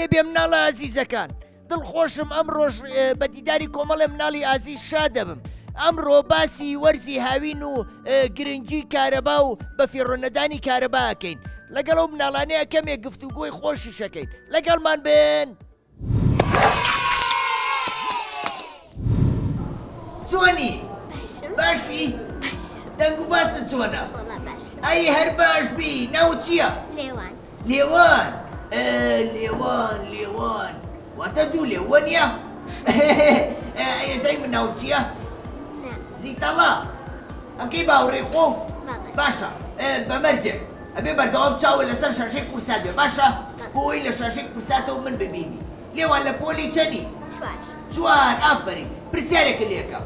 لێبێ مناڵە ئازیزەکان دڵخۆشم ئەمڕۆژ بە دیداری کۆمەڵێ مناڵی ئازیز شاد دەبم ئەمڕۆ باسی وەرزی هاوین و گرنگی کارەبا و بە فێڕۆنەدانی کارەباکەین لەگەڵ ئەو مناڵانەیە کەمێک گفتوگۆی خۆشیشەکەین لەگەڵمان بن چۆنی؟ باشی؟ دەنگ و باسە چۆنە؟ ئەی هەر باش بی ناو چییە؟ لێوان لێوان واتە دوو لێوانە؟ ئێزای من ناو چییە؟ زیتەڵا ئەمکەی باوڕێ خۆ؟ باشە بەمەرجێ ئەبێ بەردەوام چاوە لەسەر شاشەی قورسات بێ باشە؟ بۆی لە شاشەی قورساتەوە من ببینی لێوان لە پۆلی چەنی؟ چوار ئافرین پرسیارێکە لێکە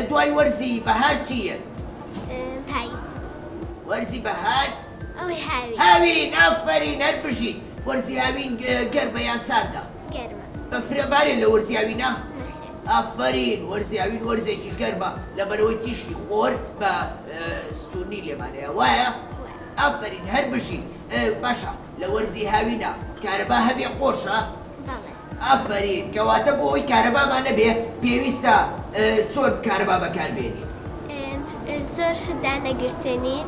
دوای وەرزی بەهار چییە؟ پاییز وەرزی بەهار؟ ئەوەی هاوین ئافرین هەر بژین وەرزی هاوین گەرمە یان ساردە؟ گەرمە بەفرەبارێن لە وەرزی هاوینە؟ ئافرین وەرزی هاوین وەرزێکی گەرمە لەبەرەوەی تیشکی خۆر بە ستوونی لێمانەیە وایە؟ ئافرین هەر بژین باشە لە وەرزی هاوینە کارەبا هەبێ خۆشە؟ ئافرین کەواتە بۆ ئەوی کارەبامان نەبێ پێویستە چۆن کارەبا بەکاربێنی؟ زۆر شتدا نەگرستێنین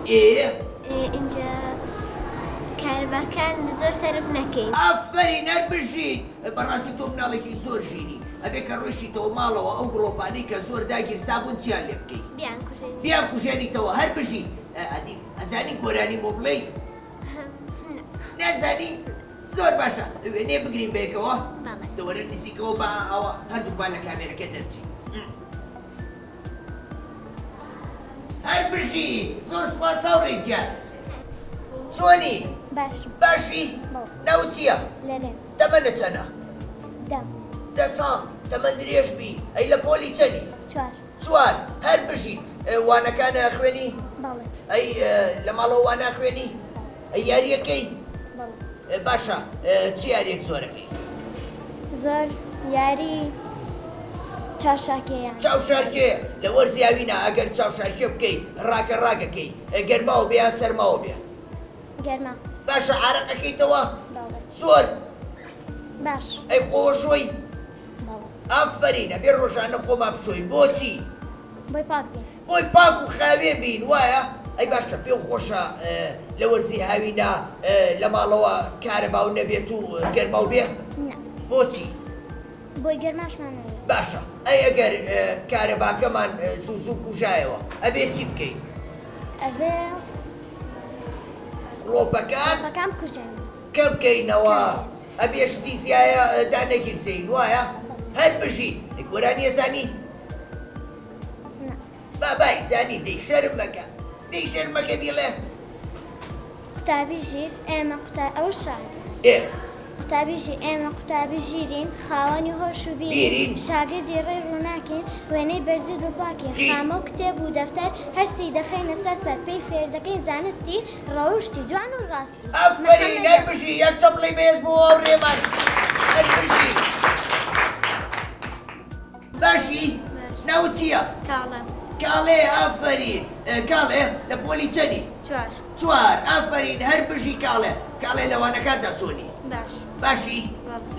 اینجا کارەباکان زۆر سەرف نەکەین ئافرین هەر بژین بەڕاستی تۆ مناڵێکی زۆر ژینی ئەبێ کە ڕۆیشتیتەوە ماڵەوە ئەو گڵۆپانەی کە زۆر داگیرسابوون چیان لێ بکەیت بیان کوژێنیتەوە هەر بژین ئەدی ئەزانی گۆرانی مۆبلەی نازانی زۆر باشە وێنێ بگرین بێکەوە دەوەرە نزیکەوە بە ئەوە هەردووبان لە کامێرەکە دەرچی هەر بژی زۆر سوپاس هاوڕێکیان چۆنی؟ باشی؟ ناو چییە؟ تەمەنە چەنە؟ 10 ساڵ تەمەن درێژ بی ئەی لە پۆلی چەنی؟ چوار هەر بژی وانەکانە خوێنی؟ ئەی لە ماڵەوە وان ناخوێنی؟ ئەی یاریەکەی؟ باشە چی یاریەک زۆرەکەی؟ زۆر یاری چاوشارکێیان چاوشارکێ لە وەرزی هاوینە ئەگەر چاوشارکێ بکەی ڕاکەڕاکەکەی گەرماوە بێ یان سەرماوە بێ؟ گەرما باشە عارەقەکەیتەوە؟ زۆر باش ئەی خۆشۆی؟ ئافرین ئەبێ ڕۆژانە خۆمان بشۆین بۆچی؟ بۆی پاک بین بۆی پاک و خاوێن بین وایە؟ ئەی باشە پێ خۆشە لە وەرزی هاوینە لە ماڵەوە کارەباو نەبێت و گەرماو بێ؟ بۆچی؟ بۆی گەرماشمان نەوێت باشە ئەی ئەگەر کارەباکەمان زوو کوژایەوە ئەبێ چی بکەین؟ ئەبێ گڵۆپەکان بکوژێن کە بکەینەوە ئەبێ شتی زیایە دانەگیرسەین وایە؟ هەر بژین گۆرانی ئەزانی؟ بابای زانی دەی شەرم مەکە دەی شەرمەکە بیڵێ قوتابی ژیر ئێمە ئەوە شاعری قوتابی ژیر ئێمە قوتابی ژیرین خاوەنی هۆش و بیرین شاگردی ڕێ ڕووناکەین وێنەی بەرزی دڵپاکەین خامە و کتێب و دەفتەر هەرسی دەخەینە سەر پێی فێر دەکەین زانستی ڕەوشتی جوان و ڕاستی ئەفەرین هەر بژی یەک چەپڵی بێز بۆ ڕێمان هەر بژی باشی ناو چییە؟ کاڵێ ئافرین کاڵێ لە پۆلی چەنی؟ چوار ئافرین هەر بژی کاڵێ لەوانەکاندا چۆنی؟ باشی؟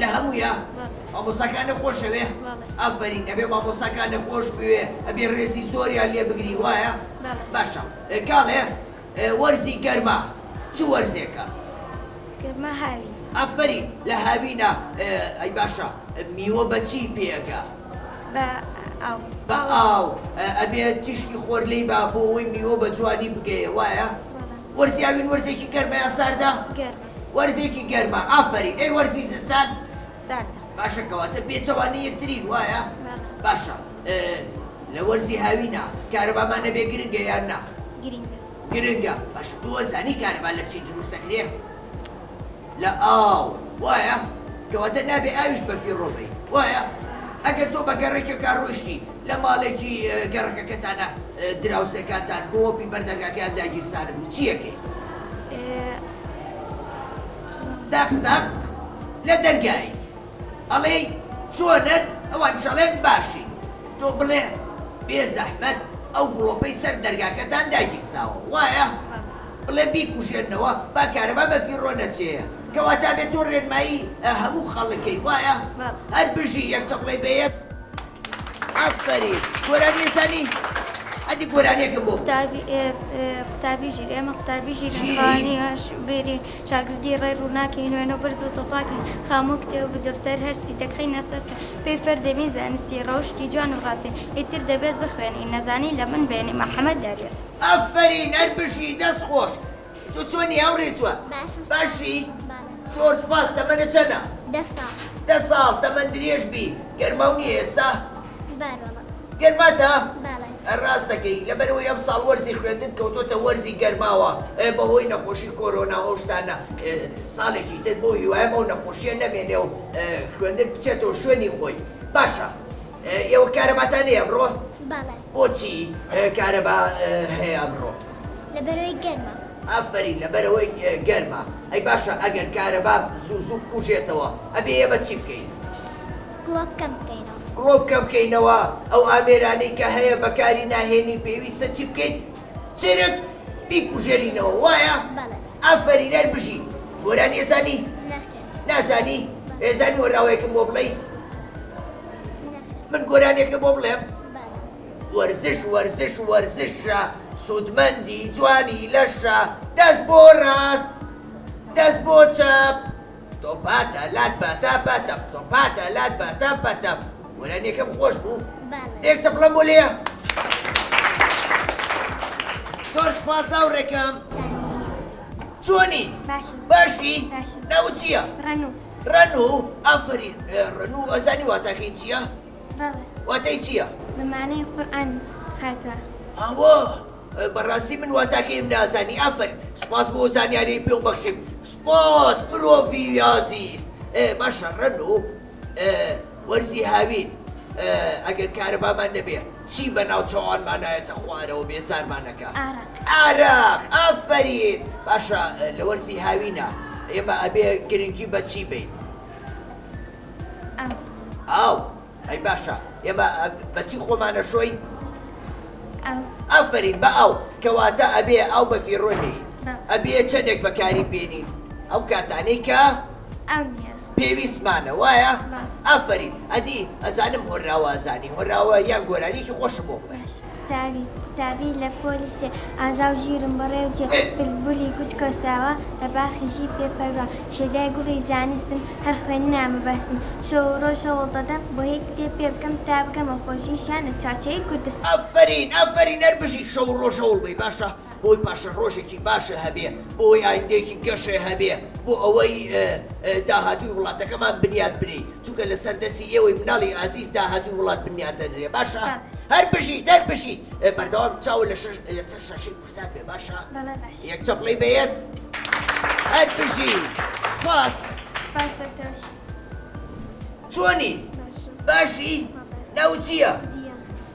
لە هەموویە؟ مامۆستاکانە خۆشەوێ؟ ئافرین ئەبێ مامۆستاکانە خۆش بوێ ئەبێ ڕێزی زۆریان لێ بگری وایە؟ باشە کاڵێ وەرزی گەرما چ وەرزێکە؟ گەرما هاوین ئافرین لە هاوینە ئەی باشە میوە بە چی پێەکە؟ بە ئاو ئەبێ تیشکی خۆر لێی با بۆ ئەوی میوە بە جوانی بگەیە وایە؟ وەرزی هاوین وەرزێکی گەرمە یان ساردە؟ وەرزێکی گەرمە ئافرین ئەی وەرزی زستان؟ باشە کەواتە پێچەوانی یەکترین وایە؟ باشە لە وەرزی هاوینە کارەبامان نەبێ گرنگە یان نا؟ گرنگە باشە تۆ وەزانی کارەبا لە چی دروست دەکرێ؟ لە ئاو وایە؟ کەواتە نابێ ئاویش بەفیڕۆ بێ وایە؟ ئەگەر تۆ بە گەڕێکێکا ڕۆیشتی لە ماڵێکی گەڕەکەکەتانە دراوسەکانتان گڵۆپی بەردەرگاکەیان داگیرسانە بوو چیەکەی؟ دەخت لە دەرگای ئەڵێ چۆنت ئەوان شەڵێن باشی تۆ بڵێ بێ زەحمەت ئەو گڵۆپەی سەر دەرگاکەتان داگیرساوە وایە؟ بڵێ بیکوژێنەوە با کارەبا بەفیڕۆ نەچێە کەواتە بێت تۆ ڕێنمایی هەموو خەڵکەی وایە هەر بژی یەک چەقڵی بەیەس ئەفەرین گۆرانی ێزانی ئەدی گۆرانێکم بۆ قوتابی ژیر ئێمە قوتابی ژیرخوانی بێرین شاگردی ڕێ ڕووناکەین وێنە بەرز و تۆپاکەین خاموو کتێب و دەفتەر هەرسی دەکەینە سەرسە پێی فەردەمی زانستی ڕەوشتی جوان و ڕاستی ئیتر دەبێت بخوێنی نەزانی لە من بێنی محەممەد داریێت ئەفەرین هەر بژی دەست خۆش تۆ چۆنی هەوڕێ چوە باشی زۆر سپاس تەمەنە چەنە 10 ساڵ تەمەن درێژ بی گەرمە و نیە ئێستا گەرماتە ڕاستەکەی لەبەرەوەی ئەم ساڵ وەرزی خوێندن کەوتۆتە وەرزی گەرماوە بەهۆی نەخۆشی کۆرۆنا ئەوشتانە ساڵێکی تر بۆ هیوایەمە و نەخۆشیە نەمێنێ و خوێندن بچێتەوە شوێنی خۆی باشە ئێوە کارەباتان هەیە ئەمڕۆ بۆچی کارەبا هەیە ئەمڕۆ لەبەرەوەی گەرمە ئافرین لەبەرەوەی گەرمە ئەی باشە ئەگەر کارەبا زوو بکوژێتەوە ئەبێ ئێمە چی بکەین گڵۆ بکەم بکەینەوە گڵۆ بکەم بکەینەوە ئەو ئامێرانەی کە هەیە بەکاری ناهێنی پێویستە چی بکەین چرک بیکوژێنینەوە وایە ئافرین هەر بژی گۆرانی ێزانی نازانی ێزانی وەراوەیەکم بۆ بڵێ من گۆرانێکە بۆ بڵێم وەرزشە سوودمەندی جوانی لەشە دەست بۆ ڕاست دەست بۆ چەپ تۆپاتە لات بەتە بەتەم تۆپاتە لات بەتە بەتەم گۆرانێکم خۆش بوو دێک چەپڵەم بۆ لێە زۆر سپاس هاوڕێکەم چۆنی باشی ناو چییە ڕەنوو ئافرین ڕەنوو ئەزانی واتاکەی چییە واتای چییە بەمانەی قورئان هاتووە ئەوە بەڕاستی من واتاکەیم نازانی ئافرین سپاس بۆ زانیاری پێ و بەخشیم سپاس مرۆڤی عەزیز باشە ڕەنوو وەرزی هاوین ئەگەر کارەبامان نەبێ چی بەناو چاوانمانایەتە خوارەوە بێزارمانەکە ئارەق ئافرین باشە لە وەرزی هاوینە ئێمە ئەبێ گرنگی بە چی بین ئاو ئەی باشە ئێمە بەچی خۆمانە شۆین ئافرین بە ئەو کەواتە ئەبێ ئەو بە فیڕۆنی ئەبێ چەندێک بەکاری بێنین ئەو کاتانەی کە پێویستمانە وایە ئافرین ئەدی ئەزانم هۆراوە ئەزانی هۆراوە یان گۆرانیکی خۆشم بۆ بڵێ قوتابی لە پۆلیسێ ئازا و ژیرم بەڕێوجێ بلبولی کوچکۆساوە لە باخیژی پێپەروە شێدای گوڵی زانستم هەر خوێنی نامەبەستم شەو ڕۆژ شەوڵ دەدەم بۆ هیچ کتێب پێ بکەم تا بکەمە خۆشیشیانە چاچەی کوردستان ئافرین هەر بژی شەو ڕۆژ هەوڵ بی باشە بۆی پاشە ڕۆژێکی باشە هەبێ بۆی ئایندێکی گەشێ هەبێ بۆ ئەوەی داهاتووی وڵاتەکەمان بنیاد بنی چونکە لە سەردەسی ئێوەی مناڵی عەزیز داهاتووی وڵات بنیاد دەدرێ باشە هەر بژیت بەردەوام چاوە لەسەر شەشەی کورسات بێ باشە یەک چەپڵەی بەیەس هەر بژی سپاس چۆنی باشی ناو چییە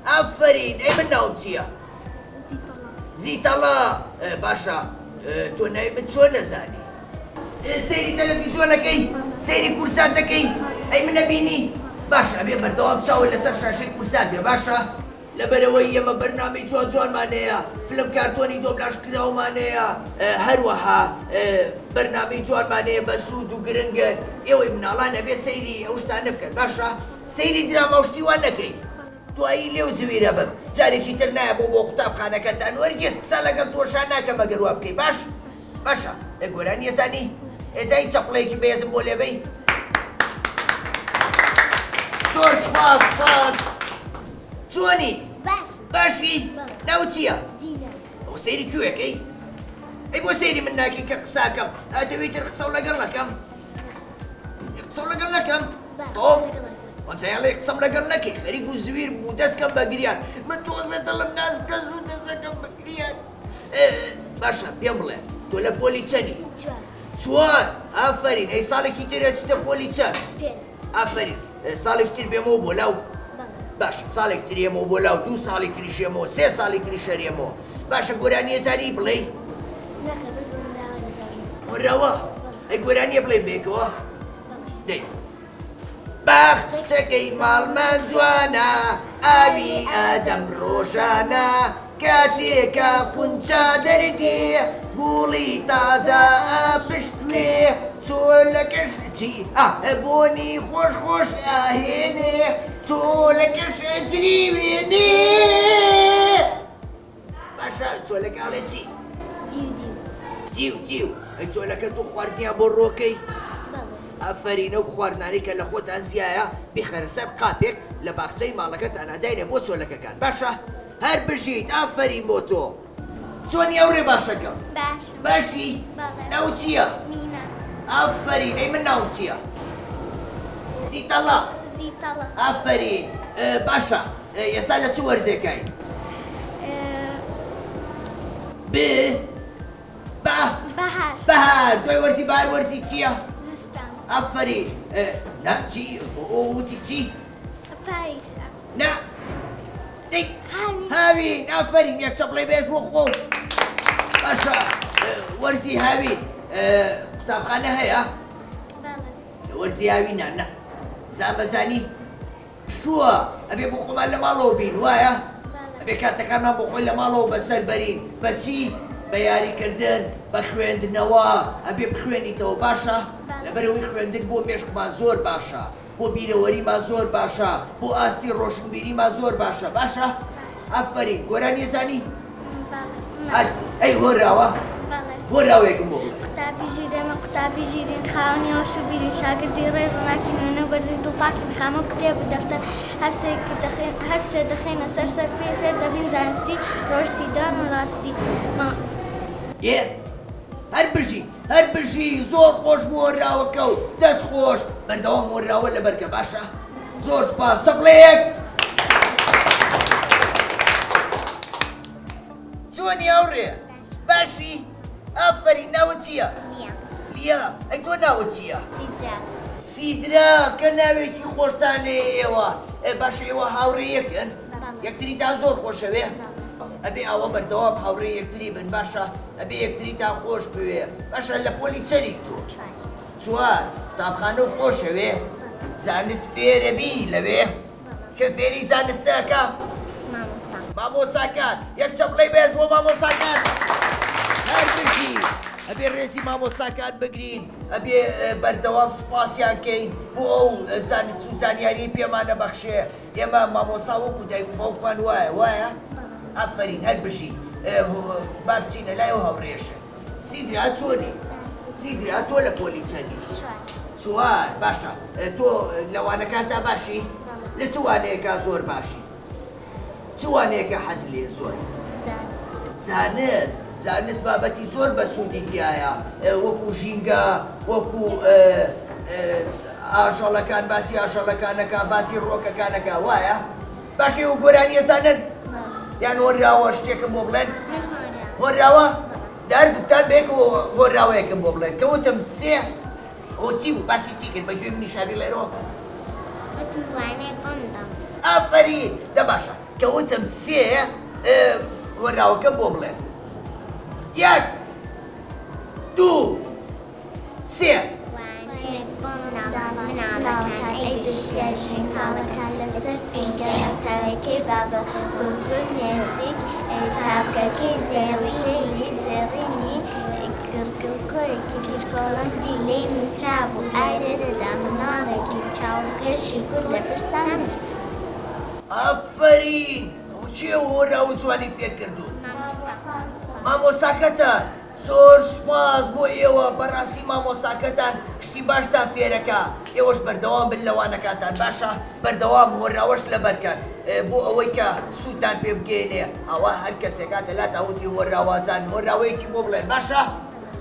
ئافرین ئەی من ناوم چییە زیتەڵا باشە تۆ ناوی من چۆن نەزانی سەیری تەلەڤیزیۆنەکەی سەیری کورساتەکەی ئەی من نەبینی باشە ئەبێ بەردەوام چاوە لەسەر شاشەی کورسات بێ باشە لەبەرەوەی ئێمە بەرنامەی جوانمانەیە فلم کارتۆنی دۆبلاژ کراومانەیە هەروەها بەرنامەی جوانمانەیە بە سوود و گرنگن ئێوەی مناڵان ئەبێ سەیری ئەو شتانە بکەن باشە سەیری دراما و شتیوان نەکەی دوایی لێو زویرە بم جارێکی تر نایە بۆ قوتابخانەکەتان وەرگێز قسە لەگەڵ تۆشان ناکەم ئەگەر وا بکەی باشە گۆرانی ێزانی ئێزایی چەپڵەیەکی بەهێزم بۆ لێبەی زۆر سپاس چۆنی باشی ناو چییە ئەو سەیری کوێەکەی ئەی بۆ سەیری من ناکەی کە قساکەم ئەدەوێتتر قسە و لەگەڵ نەکەم وەنجایان لێ قسەم لەگەڵ نەکەی خەریک و زویر بوو دەستکەم بە گریان من تۆزە دڵم نازکەس و دەستەکەم بە گریان باشە پێم بڵێ تۆ لە پۆلی چەنی 4 ئافرین ئەی ساڵێکی ترە چتە پۆلی چەند ئافرین ساڵێک تر بێمەوە بۆ لاو باشە ساڵێک ترێمەوە بۆ لاو 2 ساڵی تریشێمەوە 3 ساڵی تری شەرێمەوە باشە گۆرانی ێزانی بڵێ وەراوە ئەی گۆرانیە بڵێ بێکەوە دەی باخچەکەی ماڵمان جوانە ئاوی ئەدەم ڕۆژانە کاتێکە خونچا دەردێ گوڵی تازە پشتێ چۆلەکەش چی بۆنی خۆش خۆش ئاهێنێ چۆلەکەش جریوێنێ باشە چۆلەکەڵێ چی جیو چۆلەکە تو خواردنیان بۆ ڕۆکەی ئافرینە و خواردنانی کە لە خۆتان زیایە بخەرە سەر قاپێک لە باخچەی ماڵەکەتان ئەداینە بۆ چۆلەکەکان باشە هەر بژیت ئافرین بۆ تۆ چۆنی ئەوڕێ باشەکەم باشی ناو چییە؟ ئافرین ئەی من ناوم چییە؟ زیتەڵە ئافرین باشە ئێستا لە چ وەرزێکین؟ بەهار دوای وەرزی بەهار وەرزی چییە؟ ئافرین چی وتی چی؟ پاییزە نا هاوین ئافرین یەک چەپڵەی بێز بۆ خۆ باشە وەرزی هاوین قوتابخانە هەیە؟ وەرزی هاوینە نا زانبەزانی پشووە ئەبێ بۆ خۆمان لە ماڵەوە بین وایە؟ ئەبێ کاتەکانمان بۆ خۆی لە ماڵەوە بەسەر بەرین بەچی؟ بە یاریکردن بە خوێندنەوە ئەبێ بخوێنیتەوە باشە؟ لەبەرەوەی خوێندن بۆ مێشکمان زۆر باشە بۆ بیرەوەریمان زۆر باشە بۆ ئاستی ڕۆشنبیریمان زۆر باشە باشە؟ ئافرین گۆران ێزانی؟ ئەی هۆراوە؟ هۆراوەیەکم بۆ قوتابی ژیرێمە قوتابی ژیرین خاوەنی هۆش و بیرین شاگردی ڕێ ڕووناکی نوێنە و بەرزی دڵپاکین خامە کتێب و دەفتەر هەر سێ دەخینە سەر سەرفێ فێر دەبین زانستی ڕۆشتی دان و ڕاستی هەر بژی زۆر خۆش بۆ هۆراوەکە و دەست خۆش بەردەوام هۆراوە لەبەرکە باشە زۆر سپاس چەپڵەیەک چۆنی ئەوڕێ باشی ئافرین ناوت چییە؟ لیا ئەی تۆ ناوت چییە؟ سیدرا کە ناوێکی خۆشتانەیە ئێوە باشە ئێوە هاوڕێ یەکن یەکتریتان زۆر خۆشەوێ ئەبێ ئەوە بەردەوام هاوڕێ یەکتری بن باشە ئەبێ یەکتریتان خۆش بوێ باشە لە پۆلی چەری تۆ چوار قوتابخانە و خۆشەوێ زانست فێرە بی لەوێ کە فێری زانستەکە مامۆساکان یەک چەپڵەی بێز بۆ مامۆساکان هەر بژی ئەبێ ڕێزی مامۆساکان بگرین ئەبێ بەردەوام سوپاسیان کەین بۆ ئەو زانست و زانیاری پێمانە بەخشێ ئێمە مامۆسا وەکو دایک و باوکمان وایە؟ ئافرین هەر بژی با بچینە لای ئەو هەوڕێشە سیدرا چۆنی؟ سیدرا تۆ لە پۆلی چەندی؟ چوار باشە تۆ لەوانەکانتا باشی؟ لە چ وانەیەکە زۆر باشی؟ چ وانەیەکە حەز لێ زۆر؟ زانست بابەتی زۆر بە سوودی تایە وەکو ژینگە وەکو ئاژەڵەکان باسی ئاژەڵەکانەکە باسی ڕۆکەکانەکە وایە؟ باشێ و گۆرانیە زانن؟ یان هۆراوە شتێکم بۆ بڵێن؟ هۆراوە؟ دەردووتان بێکەوە هۆراوەیەکم بۆ بڵێن کەوتم سێ ئەوە چی بوو باسی چی کرد بەگوێ منیشانی لێرەوە؟ ئافرین دە باشە کەوتم سێ هۆراوەکەم بۆ بڵێن یەک دوو سێ مناڵەکان ئەی دوشێژین کاڵەکان لەسەر سینگە ئەوتاوێکەی بابە گوگل نێزیک تاپکەکەی زێوشەی زێڕینی گرگڵکۆیەکی کچکۆڵم دیلەی نووسرا بوو ئایرەدا مناڵێکی چاوکەشی گوڵ لە برسان مرد ئافرین ئەو چێ هۆرا و جوانی فێر کردو مامۆساکەتە زۆر سوپاس بۆ ئێوە بەڕاستی مامۆساکەتان شتی باشتان فێرەکە ئێوەش بەردەوام بن لەوانەکانتان باشە بەردەوام هۆراوەش لەبەرکەن بۆ ئەوەی کە سوودتان پێ بگەێنێ ئەوە هەر کەسێکاتە لا تاوتی هۆراوازان هۆراوەیەکی بۆ بڵێن باشە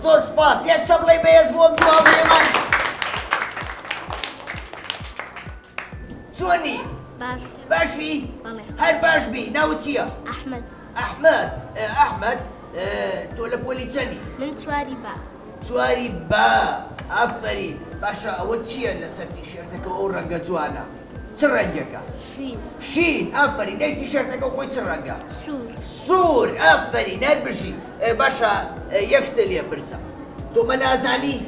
زۆر سوپاس یەک چەپڵەی بەهێز بۆم دووەڵێمان چۆنی؟ باشی؟ هەر باش بی ناوت چییە؟ ئەحمەد تۆ لە پۆلی چەندی؟ من چواری با چواری با ئافرین باشە ئەوە چییە لەسەر تیشێرتەکە ئەو ڕەنگە جوانە؟ چ ڕەنگێکە؟ شین ئافرین ئەی تیشێرتەکە خۆی چ ڕەنگە؟ سوور ئافرین هەر بژی باشە یەک شتە لێ پرسە تۆ مەلازانی؟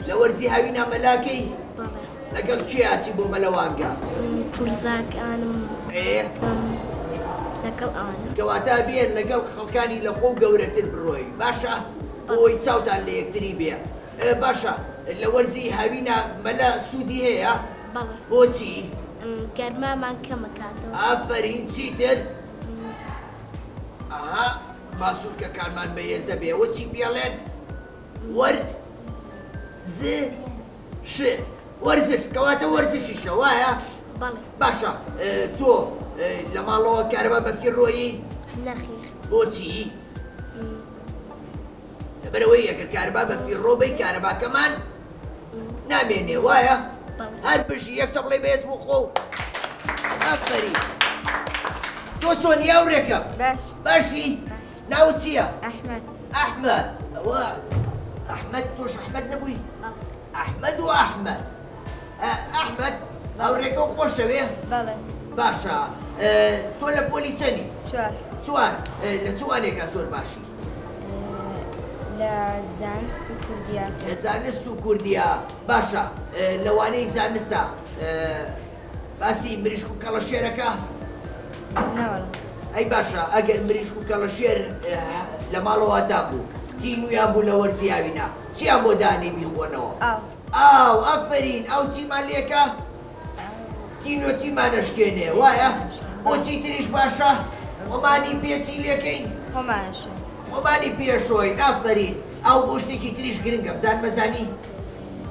لە وەرزی هاوینا مەلاکەی؟ لەگەڵ کێ ئاچی بۆ مەلەوانگە؟ پورزاکانم لەگەڵ ئەوانە کەواتە بێن لەگەڵ خەڵکانی لە خۆ گەورەتر بڕۆی باشە بۆی چاوتان لە یەکتری بێ باشا لە وەرزی هاوینە مەلا سوودی هەیە؟ بەڵێ. بۆچی؟ گەرمامان کەمە کاتەوە. ئافرین چیتر؟ ئاها ماسوولکەکانمان بەهێزە بێ وەچی پێڵێن؟ وەرزش کەواتە وەرزشیشە وایە؟ بەڵێ. باشە تۆ لە ماڵەوە کارەبا بەفیڕۆیی؟ نەخیر. بۆچی؟ لەبەرەوەی ئەگەر کارەبا بەفیڕۆ بەی کارەباکەمان نامێنێ وایە؟ هەر بژی یەک چەپڵی بەهێز بوو خۆ ئافرین تۆ چۆنی هاوڕێکەم؟ باش باشی؟ ناوت چییە؟ ئەحمەد ئەحمەد ئەوە ئەحمەد تۆش ئەحمەد نەبووی؟ ئەحمەد و ئەحمەد ئەحمەد هاوڕێکە و خۆشەوێ؟ بەڵێ باشە تۆ لە پۆلی چەندی؟ چوار لە چوانێکە زۆر باشی؟ لە زانست و کوردیاتە لە زانست و کوردیا باشە لەوانەی زانستە باسی مریشک و کەڵەشێرەکە؟ نەوەڵە ئەی باشە ئەگەر مریشک و کەڵەشێر لە ماڵەوەدا بوو تینویان بوو لە وەرزی هاوینە چیان بۆ دانی بیخۆنەوە؟ ئاو ئەفەرین ئەو چیمان لێکە؟ تینۆتیمانەشکێنێ وایە؟ بۆچی تریش باشە؟ خۆمانی پێچی لێکەین؟ خۆمانشە خۆمانی پێشۆی ئافرین ئەو بۆ شتێکی تریش گرنگە بزان مەزانی؟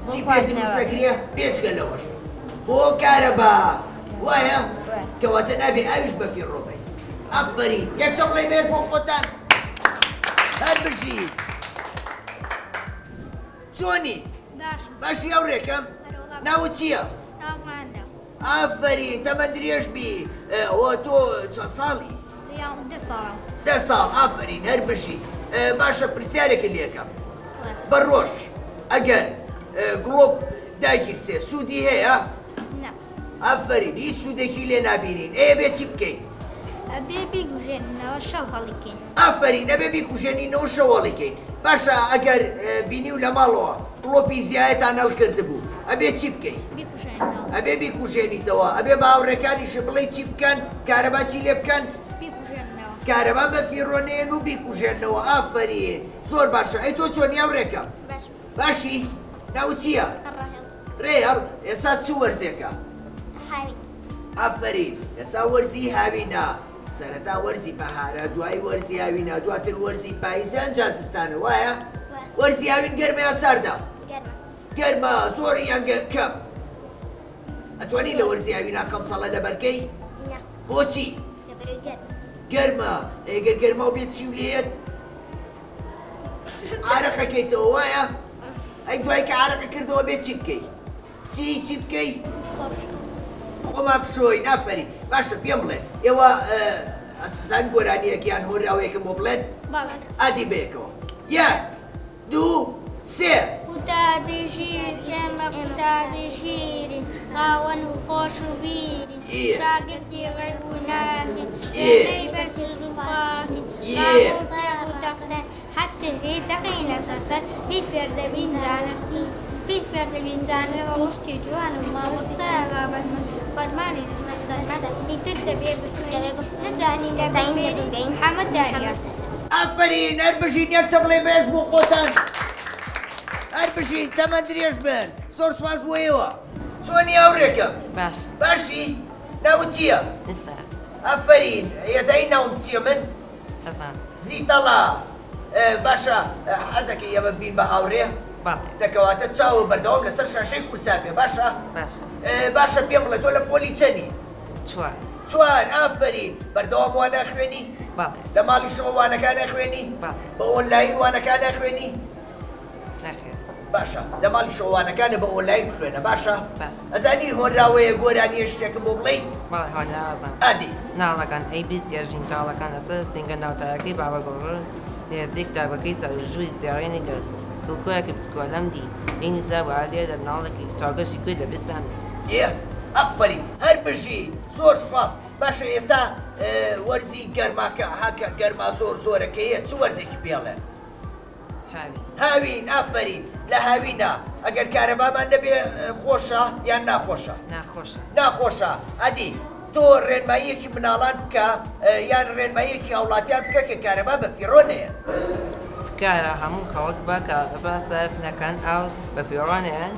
چی پێدروستەکرێ؟ پێچکە لەوەش بۆ کارەبا وایە؟ کەواتە نابێ ئاویش بەفیڕۆ بێ ئافرین یەک چەپڵی بێز بۆ خۆتان هەر بژی چۆنی؟ باشی هاوڕێکەم؟ ناوت چییە؟ ئافرین تەمەند درێژ بی ئەوە تۆ چەند ساڵی؟ 10 ساڵ ئافرین هەر بژی باشە پرسیارێکە لێکەم بەڕۆژ ئەگەر گڵۆب داگیرسێ سوودی هەیە؟ ئافرین هیچ سوودێکی لێ نابینین ئێ بێ چی بکەین؟ ئەبێ بیگوژێنەوە شەو هەڵیکەین. ئافرین ئەبێ بیکوژێنینەوە شەو هەڵیکەین باشە ئەگەر بینی و لە ماڵەوە گڵۆپی زیایەتان هەڵکرد بوو ئەبێ چی بکەین؟ ئەبێ بیکوژێنیتەوە ئەبێ باوڕێکانیش بڵێ چی بکەن کارەبا چی لێ بکەن؟ کارەبا بەفیڕۆنێن و بیکوژێنەوە ئافرین زۆر باشە ئەی تۆ چۆنی هاوڕێکەم؟ باشی؟ ناوت چییە؟ ڕێهەڵ ئێستا چ وەرزێکە؟ ئافرین ئێستا وەرزی هاوینە سەرەتا وەرزی بەهارە دوای وەرزی هاوینە دواتر وەرزی پاییزە ئەنجا زستانە وایە؟ وەرزی هاوین گەرمە یان ساردا؟ گەرمە زۆری یان کەم؟ ئەتوانی لە وەرزی هاوینە کەم سەڵە لە بەرگەی؟ بۆچی؟ گەرمە ئەگەر گەرمە و بێت چی و لێت؟ عارەقەکەیتەوە وایە؟ ئەی دوای کە عارەقە کردەوە بێت چی بکەی؟ چی بکەی؟ خۆمان بشۆین ئافرین باشە پێم بڵێن ئێوە ئەتزان گۆرانیەکیان هۆراوەیەکم بۆ بڵێن؟ ئادی بەیەکەوە یەک دوو سێ قوتابی ژیر ئێمە قوتابی ژیرین خاوەن و خۆش و بیرین شاگردی ڕێ و نامین ئێمەی بەرز و پاکین مامۆستای و دەقدەر حەسێکی دەقین لەسەر سەر بی فێردەبین زانستی بی فێردەبین زانست ڕۆشتی جوان و مامۆستای بابەتمە فەرمانی لەسەر سەرمە ئیتر دەبێ بتوێنێ نەجانی دەبێن محەممەد داریاس ئافرین هەر بژین یەک چەپڵێ بێز بۆ خۆتان هەر بژین تەمەند درێژ بن زۆر سوپاس بۆ ئێوە چۆنی هاوڕێکەم؟ باشی؟ ناوت چییە؟ ئافرین هێزایی ناوم چییە من؟ زیتەڵا باشە حەزەکەی ئێمە بین بە هاوڕێ؟ دەکەواتە چاوە بەردەوام لەسەر شاشەی کورسان بێ باشە؟ باشە پێم بڵێ تۆ لە پۆلی چەندی؟ چوار ئافرین بەردەوام وان ناخوێنی؟ لە ماڵی شەوە وانەکان ناخوێنی؟ بە ئۆنلاین وانەکان ناخوێنی؟ باشە لە ماڵی شەوانەکانە بە ئۆنلاین بخوێنە باشە؟ ئەزانی هۆنراوەیە گۆرانیە شتێکم بۆ بڵێ؟ ئادی ناڵەکان ئەی بیستیاژین تاڵەکان ئەسە سینگە ناوتایەکەی بابەگۆڕ نێزیک دابەکەی سەرژووی زیارێنی گەر دڵکۆیەکی بچکۆلەم دی ئینی زە وعالێ لە مناڵێکی چاگەشی کوێ لە بستان ئەفەرین هەر بژی زۆر سپاس باشە ئێستا وەرزی گەرماکە هاکە گەرما زۆرەکەیە چ وەرزێکی پێڵێ؟ هاوین ئافرین لە هاوینە ئەگەر کارەبامان نەبێ خۆشە یان ناخۆشە؟ ناخۆشە ئەدی تۆ ڕێنماییەکی مناڵان بکە یان ڕێنماییەکی هاوڵاتیان بکە کە کارەبا بەفیڕۆ نەیە بکارە هەموو خەڵک بە سەرف نەکەن ئەو بە فێڕانیان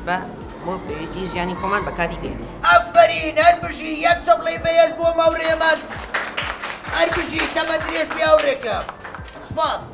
بە بۆ پێویستی ژیانی خۆمان بەکاتی بێنین. ئەفەرین هەر بژی یەک چەپڵی بەهێز بۆ ماوڕێمان هەر بژی تەمە درێژ پیاوڕێکە سپاس.